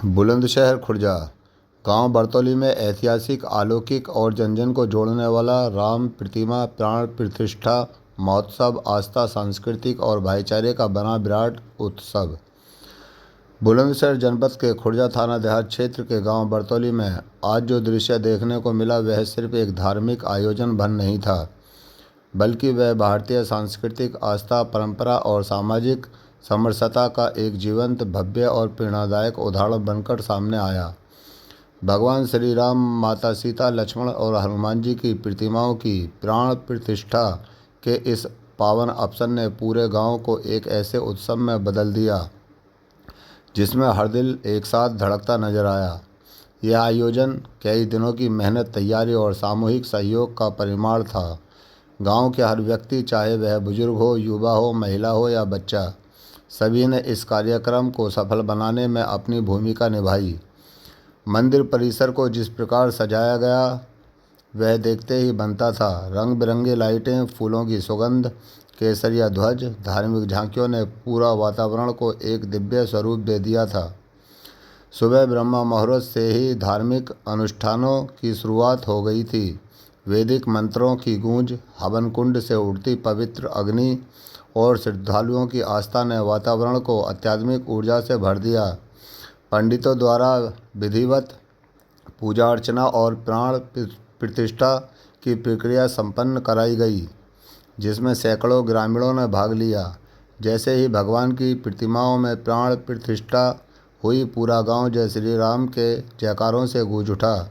बुलंदशहर खुर्जा गांव बरतौली में ऐतिहासिक, अलौकिक और जन-जन को जोड़ने वाला राम प्रतिमा प्राण प्रतिष्ठा महोत्सव आस्था, सांस्कृतिक और भाईचारे का बना विराट उत्सव। बुलंदशहर जनपद के खुर्जा थाना देहात क्षेत्र के गांव बरतौली में आज जो दृश्य देखने को मिला वह सिर्फ एक धार्मिक आयोजन भर नहीं था, बल्कि वह भारतीय सांस्कृतिक आस्था, परंपरा और सामाजिक समरसता का एक जीवंत, भव्य और प्रेरणादायक उदाहरण बनकर सामने आया। भगवान श्री राम, माता सीता, लक्ष्मण और हनुमान जी की प्रतिमाओं की प्राण प्रतिष्ठा के इस पावन अवसर ने पूरे गांव को एक ऐसे उत्सव में बदल दिया जिसमें हर दिल एक साथ धड़कता नजर आया। यह आयोजन कई दिनों की मेहनत, तैयारी और सामूहिक सहयोग का परिणाम था। गांव के हर व्यक्ति, चाहे वह बुजुर्ग हो, युवा हो, महिला हो या बच्चा, सभी ने इस कार्यक्रम को सफल बनाने में अपनी भूमिका निभाई। मंदिर परिसर को जिस प्रकार सजाया गया वह देखते ही बनता था। रंग बिरंगी लाइटें, फूलों की सुगंध, केसरिया ध्वज, धार्मिक झांकियों ने पूरा वातावरण को एक दिव्य स्वरूप दे दिया था। सुबह ब्रह्म मुहूर्त से ही धार्मिक अनुष्ठानों की शुरुआत हो गई थी। वैदिक मंत्रों की गूंज, हवन कुंड से उठती पवित्र अग्नि और श्रद्धालुओं की आस्था ने वातावरण को आध्यात्मिक ऊर्जा से भर दिया। पंडितों द्वारा विधिवत पूजा अर्चना और प्राण प्रतिष्ठा की प्रक्रिया संपन्न कराई गई, जिसमें सैकड़ों ग्रामीणों ने भाग लिया। जैसे ही भगवान की प्रतिमाओं में प्राण प्रतिष्ठा हुई, पूरा गांव जय श्री राम के जयकारों से गूंज उठा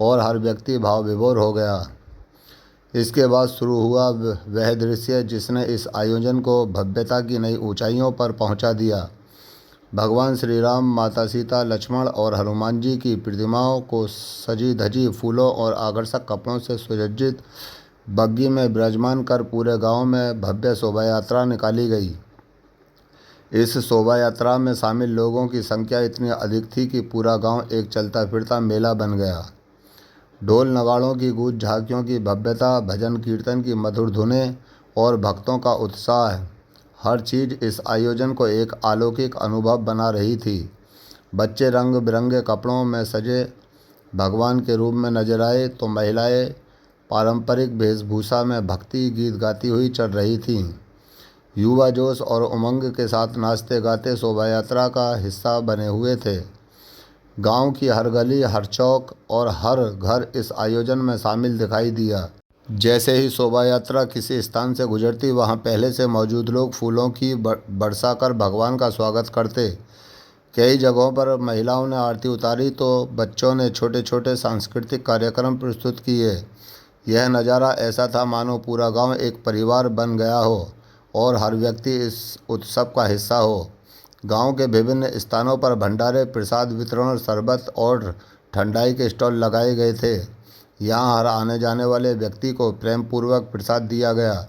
और हर व्यक्ति भाव विभोर हो गया। इसके बाद शुरू हुआ वह दृश्य जिसने इस आयोजन को भव्यता की नई ऊंचाइयों पर पहुंचा दिया। भगवान श्री राम, माता सीता, लक्ष्मण और हनुमान जी की प्रतिमाओं को सजी धजी फूलों और आकर्षक कपड़ों से सुसज्जित बग्गी में विराजमान कर पूरे गांव में भव्य शोभा यात्रा निकाली गई। इस शोभा यात्रा में शामिल लोगों की संख्या इतनी अधिक थी कि पूरा गांव एक चलता फिरता मेला बन गया। ढोल नगाड़ों की गूंज, झांकियों की भव्यता, भजन कीर्तन की मधुर धुनें और भक्तों का उत्साह, हर चीज़ इस आयोजन को एक अलौकिक अनुभव बना रही थी। बच्चे रंग बिरंगे कपड़ों में सजे भगवान के रूप में नजर आए तो महिलाएं पारंपरिक वेशभूषा में भक्ति गीत गाती हुई चल रही थीं। युवा जोश और उमंग के साथ नाचते गाते शोभा यात्रा का हिस्सा बने हुए थे। गांव की हर गली, हर चौक और हर घर इस आयोजन में शामिल दिखाई दिया। जैसे ही शोभा यात्रा किसी स्थान से गुजरती, वहां पहले से मौजूद लोग फूलों की बरसा कर भगवान का स्वागत करते। कई जगहों पर महिलाओं ने आरती उतारी तो बच्चों ने छोटे छोटे सांस्कृतिक कार्यक्रम प्रस्तुत किए। यह नज़ारा ऐसा था मानो पूरा गांव एक परिवार बन गया हो और हर व्यक्ति इस उत्सव का हिस्सा हो। गांव के विभिन्न स्थानों पर भंडारे, प्रसाद वितरण, शरबत और ठंडाई के स्टॉल लगाए गए थे। यहाँ हर आने जाने वाले व्यक्ति को प्रेम पूर्वक प्रसाद दिया गया।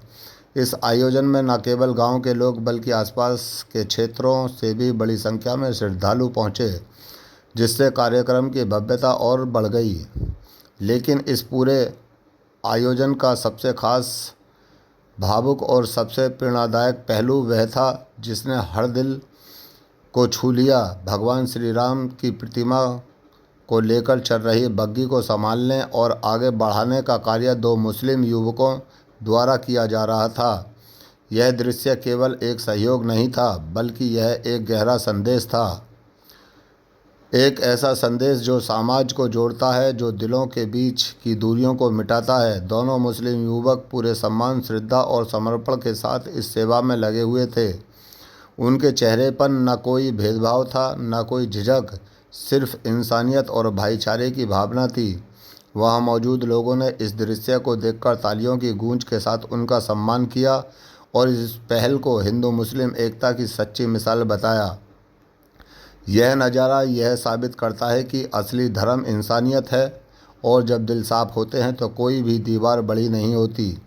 इस आयोजन में न केवल गांव के लोग बल्कि आसपास के क्षेत्रों से भी बड़ी संख्या में श्रद्धालु पहुँचे, जिससे कार्यक्रम की भव्यता और बढ़ गई। लेकिन इस पूरे आयोजन का सबसे खास, भावुक और सबसे प्रेरणादायक पहलू वह था जिसने हर दिल को छू लिया। भगवान श्री राम की प्रतिमा को लेकर चल रही बग्गी को संभालने और आगे बढ़ाने का कार्य दो मुस्लिम युवकों द्वारा किया जा रहा था। यह दृश्य केवल एक सहयोग नहीं था, बल्कि यह एक गहरा संदेश था। एक ऐसा संदेश जो समाज को जोड़ता है, जो दिलों के बीच की दूरियों को मिटाता है। दोनों मुस्लिम युवक पूरे सम्मान, श्रद्धा और समर्पण के साथ इस सेवा में लगे हुए थे। उनके चेहरे पर न कोई भेदभाव था, न कोई झिझक, सिर्फ इंसानियत और भाईचारे की भावना थी। वहाँ मौजूद लोगों ने इस दृश्य को देखकर तालियों की गूंज के साथ उनका सम्मान किया और इस पहल को हिंदू मुस्लिम एकता की सच्ची मिसाल बताया। यह नज़ारा यह साबित करता है कि असली धर्म इंसानियत है और जब दिल साफ होते हैं तो कोई भी दीवार बड़ी नहीं होती।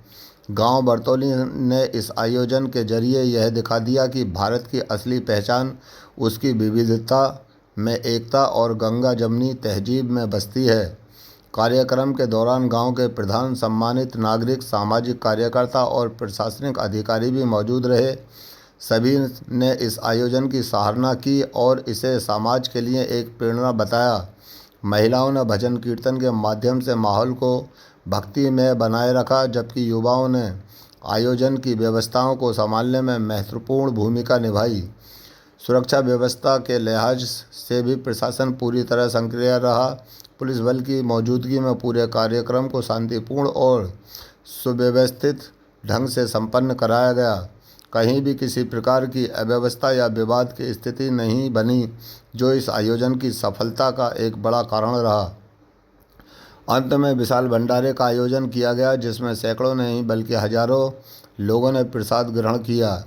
गांव बरतौली ने इस आयोजन के जरिए यह दिखा दिया कि भारत की असली पहचान उसकी विविधता में एकता और गंगा जमनी तहजीब में बसती है। कार्यक्रम के दौरान गांव के प्रधान, सम्मानित नागरिक, सामाजिक कार्यकर्ता और प्रशासनिक अधिकारी भी मौजूद रहे। सभी ने इस आयोजन की सराहना की और इसे समाज के लिए एक प्रेरणा बताया। महिलाओं ने भजन कीर्तन के माध्यम से माहौल को भक्ति में बनाए रखा, जबकि युवाओं ने आयोजन की व्यवस्थाओं को संभालने में महत्वपूर्ण भूमिका निभाई। सुरक्षा व्यवस्था के लिहाज से भी प्रशासन पूरी तरह सक्रिय रहा। पुलिस बल की मौजूदगी में पूरे कार्यक्रम को शांतिपूर्ण और सुव्यवस्थित ढंग से संपन्न कराया गया। कहीं भी किसी प्रकार की अव्यवस्था या विवाद की स्थिति नहीं बनी, जो इस आयोजन की सफलता का एक बड़ा कारण रहा। अंत में विशाल भंडारे का आयोजन किया गया, जिसमें सैकड़ों नहीं बल्कि हजारों लोगों ने प्रसाद ग्रहण किया।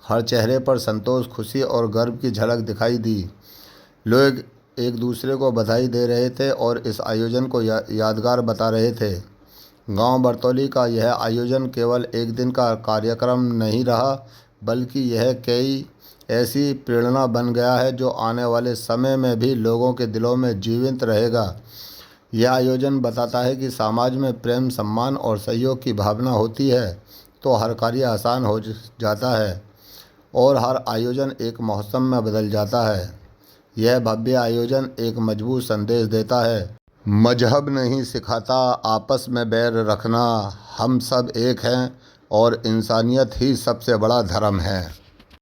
हर चेहरे पर संतोष, खुशी और गर्व की झलक दिखाई दी। लोग एक दूसरे को बधाई दे रहे थे और इस आयोजन को यादगार बता रहे थे। गांव बरतौली का यह आयोजन केवल एक दिन का कार्यक्रम नहीं रहा, बल्कि यह कई ऐसी प्रेरणा बन गया है जो आने वाले समय में भी लोगों के दिलों में जीवित रहेगा। यह आयोजन बताता है कि समाज में प्रेम, सम्मान और सहयोग की भावना होती है तो हर कार्य आसान हो जाता है और हर आयोजन एक मौसम में बदल जाता है। यह भव्य आयोजन एक मजबूत संदेश देता है। मजहब नहीं सिखाता आपस में बैर रखना, हम सब एक हैं और इंसानियत ही सबसे बड़ा धर्म है।